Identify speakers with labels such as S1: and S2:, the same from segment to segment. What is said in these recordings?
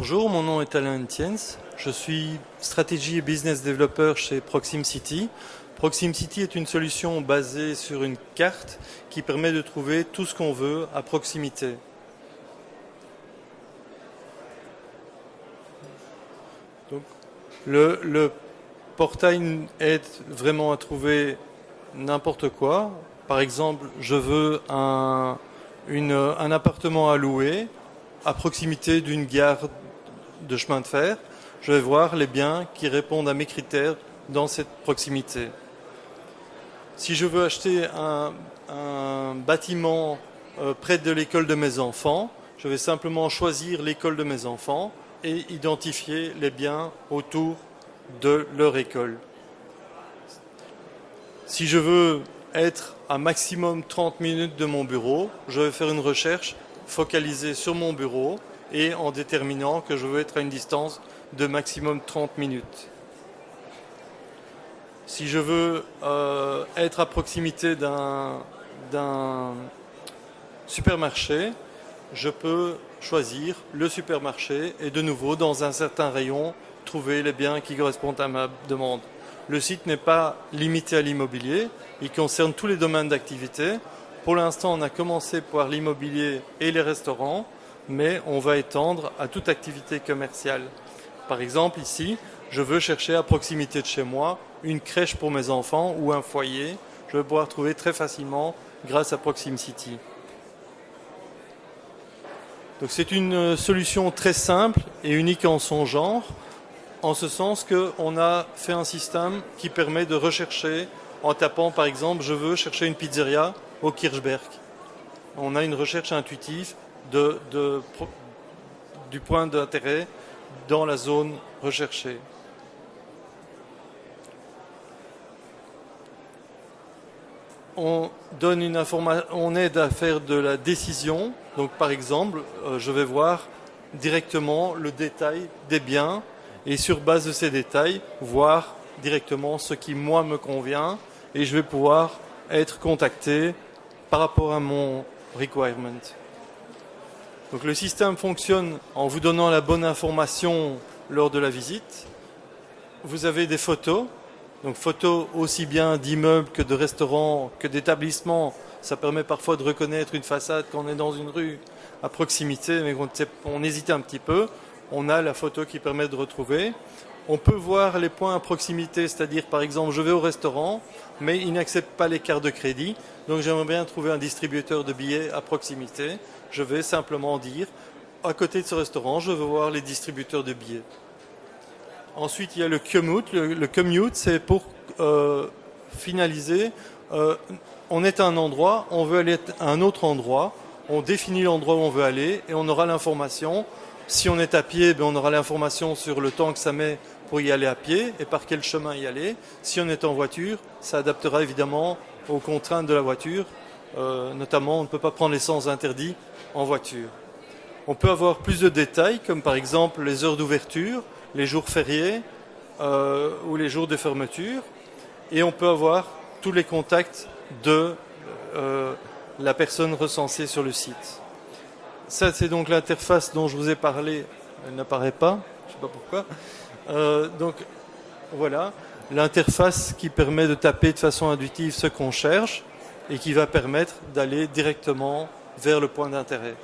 S1: Bonjour, mon nom est Alain Etiens. Je suis stratégie et business developer chez Proximcity. Proximcity est une solution basée sur une carte qui permet de trouver tout ce qu'on veut à proximité. Donc, le portail aide vraiment à trouver n'importe quoi. Par exemple, je veux un appartement à louer à proximité d'une gare de chemin de fer. Je vais voir les biens qui répondent à mes critères dans cette proximité. Si je veux acheter un bâtiment près de l'école de mes enfants, je vais simplement choisir l'école de mes enfants et identifier les biens autour de leur école. Si je veux être à maximum 30 minutes de mon bureau, je vais faire une recherche focalisée sur mon bureau et en déterminant que je veux être à une distance de maximum 30 minutes. Si je veux être à proximité d'un supermarché, je peux choisir le supermarché et de nouveau, dans un certain rayon, trouver les biens qui correspondent à ma demande. Le site n'est pas limité à l'immobilier, il concerne tous les domaines d'activité. Pour l'instant, on a commencé par l'immobilier et les restaurants, mais on va étendre à toute activité commerciale. Par exemple, ici, je veux chercher à proximité de chez moi une crèche pour mes enfants ou un foyer. Je vais pouvoir trouver très facilement grâce à Proximcity. Donc c'est une solution très simple et unique en son genre, en ce sens qu'on a fait un système qui permet de rechercher en tapant par exemple « Je veux chercher une pizzeria au Kirchberg ». On a une recherche intuitive du point d'intérêt dans la zone recherchée. On aide à faire de la décision. Donc par exemple, je vais voir directement le détail des biens et sur base de ces détails, voir directement ce qui moi me convient et je vais pouvoir être contacté par rapport à mon requirement. Donc le système fonctionne en vous donnant la bonne information lors de la visite. Vous avez des photos. Donc photos aussi bien d'immeubles que de restaurants, que d'établissements. Ça permet parfois de reconnaître une façade quand on est dans une rue à proximité, mais on hésitait un petit peu. On a la photo qui permet de retrouver. On peut voir les points à proximité, c'est-à-dire par exemple je vais au restaurant, mais il n'accepte pas les cartes de crédit. Donc j'aimerais bien trouver un distributeur de billets à proximité. Je vais simplement dire, à côté de ce restaurant, je veux voir les distributeurs de billets. Ensuite, il y a le commute. Le commute, c'est pour finaliser. On est à un endroit, on veut aller à un autre endroit. On définit l'endroit où on veut aller et on aura l'information. Si on est à pied, on aura l'information sur le temps que ça met pour y aller à pied et par quel chemin y aller. Si on est en voiture, ça adaptera évidemment aux contraintes de la voiture. Notamment, on ne peut pas prendre les sens interdits en voiture. On peut avoir plus de détails, comme par exemple les heures d'ouverture, les jours fériés ou les jours de fermeture. Et on peut avoir tous les contacts de la personne recensée sur le site. Ça, c'est donc l'interface dont je vous ai parlé. Elle n'apparaît pas, je ne sais pas pourquoi. Donc, voilà, l'interface qui permet de taper de façon intuitive ce qu'on cherche et qui va permettre d'aller directement vers le point d'intérêt.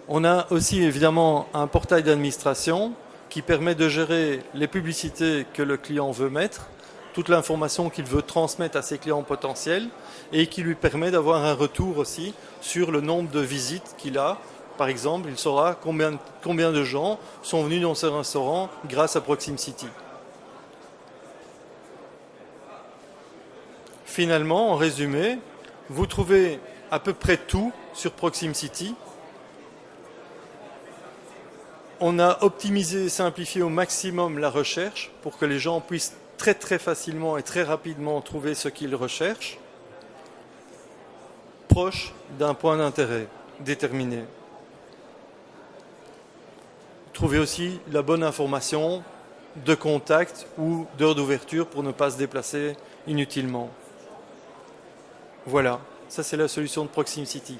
S1: On a aussi évidemment un portail d'administration qui permet de gérer les publicités que le client veut mettre, toute l'information qu'il veut transmettre à ses clients potentiels et qui lui permet d'avoir un retour aussi sur le nombre de visites qu'il a. Par exemple, il saura combien de gens sont venus dans ce restaurant grâce à Proximcity. Finalement, en résumé, vous trouvez à peu près tout sur Proximcity. On a optimisé et simplifié au maximum la recherche pour que les gens puissent très très facilement et très rapidement trouver ce qu'ils recherchent, proche d'un point d'intérêt déterminé. Trouvez aussi la bonne information de contact ou d'heure d'ouverture pour ne pas se déplacer inutilement. Voilà, ça c'est la solution de Proximcity.